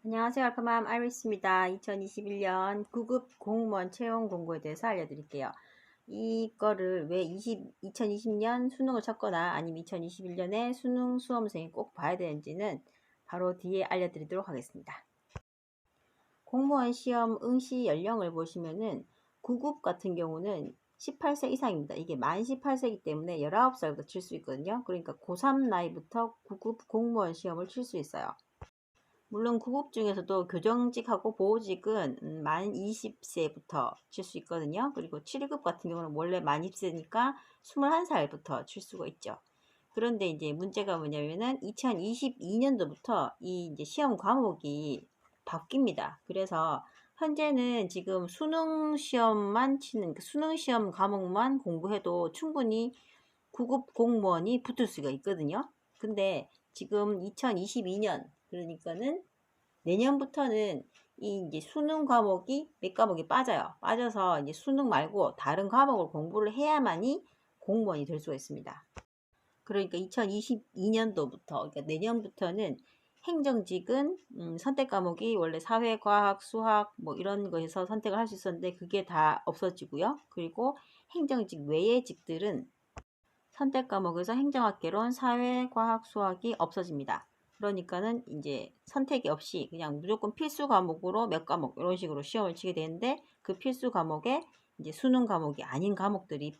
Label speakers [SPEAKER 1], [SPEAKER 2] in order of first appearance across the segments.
[SPEAKER 1] 안녕하세요. 알파맘 아이리스입니다. 2021년 9급 공무원 채용 공고에 대해서 알려드릴게요. 이거를 왜 2020년 수능을 쳤거나 아니면 2021년에 수능 수험생이 꼭 봐야 되는지는 바로 뒤에 알려드리도록 하겠습니다. 공무원 시험 응시 연령을 보시면은 9급 같은 경우는 18세 이상입니다. 이게 만 18세이기 때문에 19살부터 칠 수 있거든요. 그러니까 고3 나이부터 9급 공무원 시험을 칠 수 있어요. 물론 구급 중에서도 교정직하고 보호직은 만 20세부터 칠 수 있거든요. 그리고 7급 같은 경우는 원래 만 20세니까 21살부터 칠 수가 있죠. 그런데 이제 문제가 뭐냐면은 2022년도부터 이 이제 시험 과목이 바뀝니다. 그래서 현재는 지금 수능 시험만 치는 수능 시험 과목만 공부해도 충분히 9급 공무원이 붙을 수가 있거든요. 근데 지금 2022년 그러니까는 내년부터는 이 이제 수능 과목이 몇 과목이 빠져요. 빠져서 이제 수능 말고 다른 과목을 공부를 해야만이 공무원이 될 수가 있습니다. 그러니까 2022년도부터 그러니까 내년부터는 행정직은 선택 과목이 원래 사회, 과학, 수학 뭐 이런 거에서 선택을 할 수 있었는데 그게 다 없어지고요. 그리고 행정직 외의 직들은 선택 과목에서 행정학개론, 사회, 과학, 수학이 없어집니다. 그러니까는 이제 선택이 없이 그냥 무조건 필수 과목으로 몇 과목 이런 식으로 시험을 치게 되는데 그 필수 과목에 이제 수능 과목이 아닌 과목들이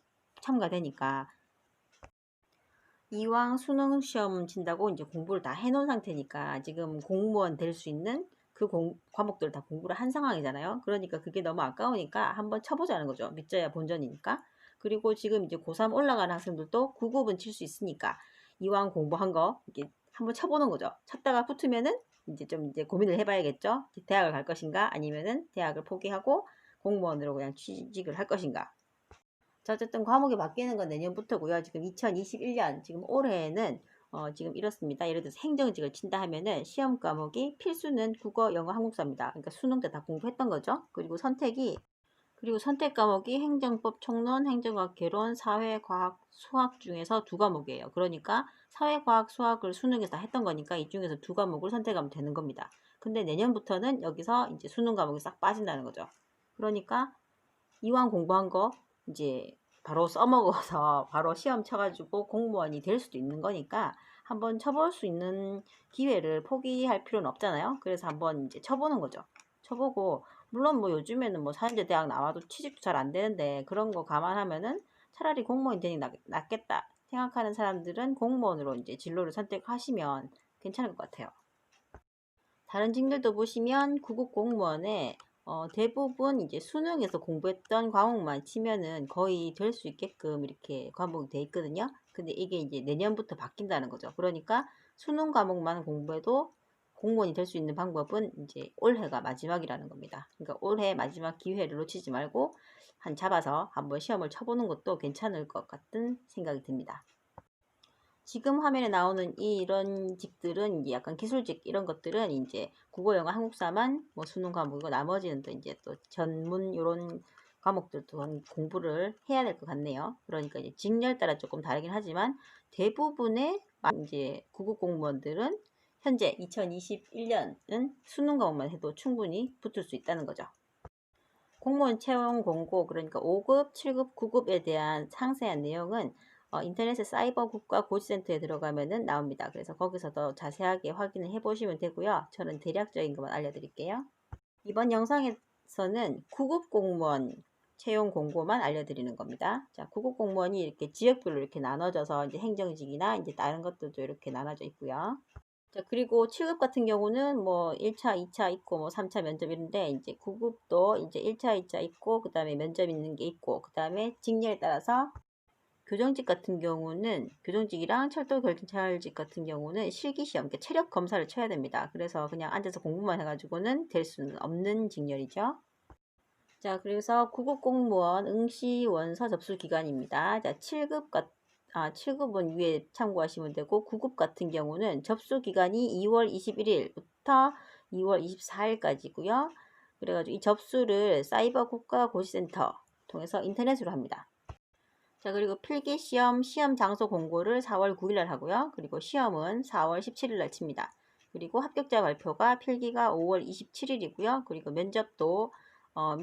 [SPEAKER 1] 첨가되니까 이왕 수능 시험 친다고 이제 공부를 다 해놓은 상태니까 지금 공무원 될 수 있는 그 과목들을 다 공부를 한 상황이잖아요. 그러니까 그게 너무 아까우니까 한번 쳐보자는 거죠. 믿져야 본전이니까. 그리고 지금 이제 고3 올라가는 학생들도 9급은 칠 수 있으니까 이왕 공부한 거 이렇게 한번 쳐보는 거죠. 쳤다가 붙으면은 이제 좀 이제 고민을 해봐야겠죠. 대학을 갈 것인가 아니면은 대학을 포기하고 공무원으로 그냥 취직을 할 것인가. 자, 어쨌든 과목이 바뀌는 건 내년부터고요. 지금 2021년, 지금 올해는 지금 이렇습니다. 예를 들어서 행정직을 친다 하면은 시험 과목이 필수는 국어, 영어, 한국사입니다. 그러니까 수능 때 다 공부했던 거죠. 그리고 선택 과목이 행정법, 총론, 행정학, 개론, 사회, 과학, 수학 중에서 두 과목이에요. 그러니까 사회, 과학, 수학을 수능에서 다 했던 거니까 이 중에서 두 과목을 선택하면 되는 겁니다. 근데 내년부터는 여기서 이제 수능 과목이 싹 빠진다는 거죠. 그러니까 이왕 공부한 거 이제 바로 써먹어서 바로 시험 쳐가지고 공무원이 될 수도 있는 거니까 한번 쳐볼 수 있는 기회를 포기할 필요는 없잖아요. 그래서 한번 이제 쳐보는 거죠. 쳐보고 물론 뭐 요즘에는 뭐 사회제 대학 나와도 취직도 잘 안 되는데 그런 거 감안하면은 차라리 공무원이 되는 게 낫겠다 생각하는 사람들은 공무원으로 이제 진로를 선택하시면 괜찮을 것 같아요. 다른 직들도 보시면 구급 공무원에 대부분 이제 수능에서 공부했던 과목만 치면은 거의 될 수 있게끔 이렇게 과목이 돼 있거든요. 근데 이게 이제 내년부터 바뀐다는 거죠. 그러니까 수능 과목만 공부해도 공무원이 될 수 있는 방법은 이제 올해가 마지막이라는 겁니다. 그러니까 올해 마지막 기회를 놓치지 말고 한 잡아서 한번 시험을 쳐보는 것도 괜찮을 것 같은 생각이 듭니다. 지금 화면에 나오는 이런 직들은 이제 약간 기술직 이런 것들은 이제 국어, 영어, 한국사만 뭐 수능 과목이고 나머지는 또 이제 또 전문 이런 과목들도 공부를 해야 될 것 같네요. 그러니까 이제 직렬 따라 조금 다르긴 하지만 대부분의 이제 구급 공무원들은 현재 2021년은 수능 과목만 해도 충분히 붙을 수 있다는 거죠. 공무원 채용 공고 그러니까 5급, 7급, 9급에 대한 상세한 내용은 인터넷에 사이버 국가고시센터에 들어가면은 나옵니다. 그래서 거기서 더 자세하게 확인을 해 보시면 되고요. 저는 대략적인 것만 알려드릴게요. 이번 영상에서는 9급 공무원 채용 공고만 알려드리는 겁니다. 자, 9급 공무원이 이렇게 지역별로 이렇게 나눠져서 이제 행정직이나 이제 다른 것들도 이렇게 나눠져 있고요. 자, 그리고 7급 같은 경우는 뭐 1차, 2차 있고 뭐 3차 면접 이런데 이제 9급도 이제 1차, 2차 있고 그다음에 면접 있는 게 있고 그다음에 직렬에 따라서 교정직 같은 경우는 교정직이랑 철도 경찰직 같은 경우는 실기시험, 그러니까 체력 검사를 쳐야 됩니다. 그래서 그냥 앉아서 공부만 해가지고는 될 수는 없는 직렬이죠. 자, 그래서 9급 공무원 응시 원서 접수 기간입니다. 자, 7급은 위에 참고하시면 되고 9급 같은 경우는 접수 기간이 2월 21일부터 2월 24일까지고요. 그래가지고 이 접수를 사이버 국가고시센터 통해서 인터넷으로 합니다. 자, 그리고 필기시험 시험 장소 공고를 4월 9일 날 하고요. 그리고 시험은 4월 17일 날 칩니다. 그리고 합격자 발표가 필기가 5월 27일이고요. 그리고 면접도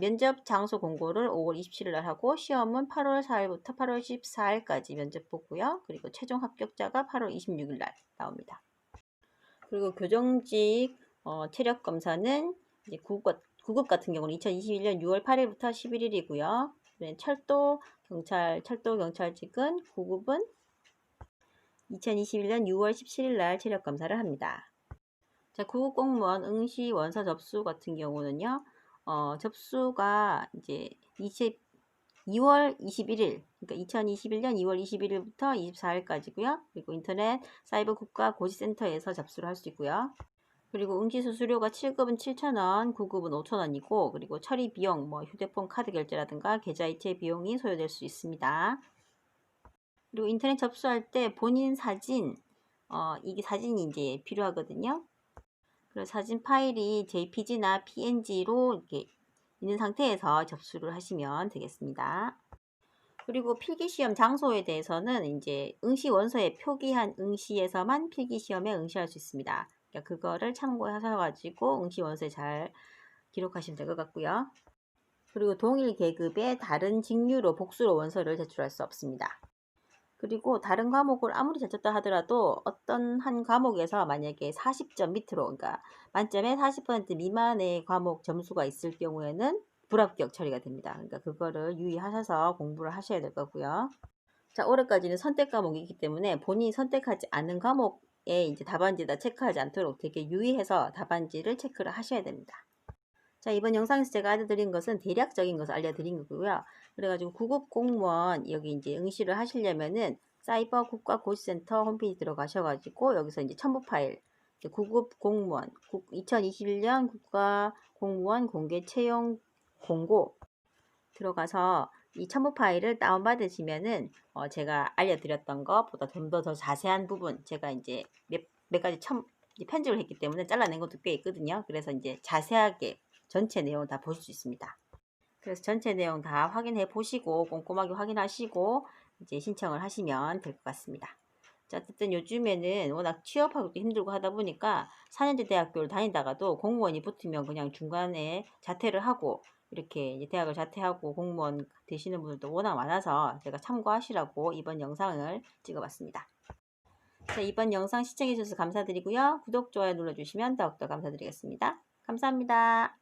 [SPEAKER 1] 면접 장소 공고를 5월 27일 날 하고 시험은 8월 4일부터 8월 14일까지 면접 보고요. 그리고 최종 합격자가 8월 26일 날 나옵니다. 그리고 교정직 체력 검사는 이제 구급 같은 경우는 2021년 6월 8일부터 11일이고요. 철도 경찰직은 구급은 2021년 6월 17일 날 체력 검사를 합니다. 자, 구급 공무원 응시 원서 접수 같은 경우는요. 접수가 이제 2월 21일, 그러니까 2021년 2월 21일부터 24일까지고요. 그리고 인터넷 사이버 국가 고시센터에서 접수를 할 수 있고요. 그리고 응시 수수료가 7급은 7,000원, 9급은 5,000원이고, 그리고 처리 비용, 뭐 휴대폰 카드 결제라든가 계좌 이체 비용이 소요될 수 있습니다. 그리고 인터넷 접수할 때 본인 사진, 이게 사진이 이제 필요하거든요. 그래서 사진 파일이 JPG나 PNG로 이렇게 있는 상태에서 접수를 하시면 되겠습니다. 그리고 필기시험 장소에 대해서는 이제 응시 원서에 표기한 응시에서만 필기시험에 응시할 수 있습니다. 그러니까 그거를 참고하셔가지고 응시 원서에 잘 기록하시면 될 것 같고요. 그리고 동일 계급의 다른 직류로 복수로 원서를 제출할 수 없습니다. 그리고 다른 과목을 아무리 잘 쳤다 하더라도 어떤 한 과목에서 만약에 40점 밑으로, 그러니까 만점에 40% 미만의 과목 점수가 있을 경우에는 불합격 처리가 됩니다. 그러니까 그거를 유의하셔서 공부를 하셔야 될 거고요. 자, 올해까지는 선택 과목이 있기 때문에 본인이 선택하지 않은 과목에 이제 답안지에다 체크하지 않도록 되게 유의해서 답안지를 체크를 하셔야 됩니다. 자, 이번 영상에서 제가 알려드린 것은 대략적인 것을 알려드린 거고요. 그래가지고 구급 공무원 여기 이제 응시를 하시려면은 사이버 국가고시센터 홈페이지 들어가셔가지고 여기서 이제 첨부 파일 구급 공무원 2021년 국가 공무원 공개 채용 공고 들어가서 이 첨부 파일을 다운받으시면은 제가 알려드렸던 것보다 좀 더 자세한 부분 제가 이제 몇 가지 편집을 했기 때문에 잘라낸 것도 꽤 있거든요. 그래서 이제 자세하게 전체 내용을 다 보실 수 있습니다. 그래서 전체 내용 다 확인해 보시고 꼼꼼하게 확인하시고 이제 신청을 하시면 될 것 같습니다. 자, 어쨌든 요즘에는 워낙 취업하기도 힘들고 하다 보니까 4년제 대학교를 다니다가도 공무원이 붙으면 그냥 중간에 자퇴를 하고 이렇게 이제 대학을 자퇴하고 공무원 되시는 분들도 워낙 많아서 제가 참고하시라고 이번 영상을 찍어봤습니다. 자, 이번 영상 시청해 주셔서 감사드리고요. 구독, 좋아요 눌러주시면 더욱더 감사드리겠습니다. 감사합니다.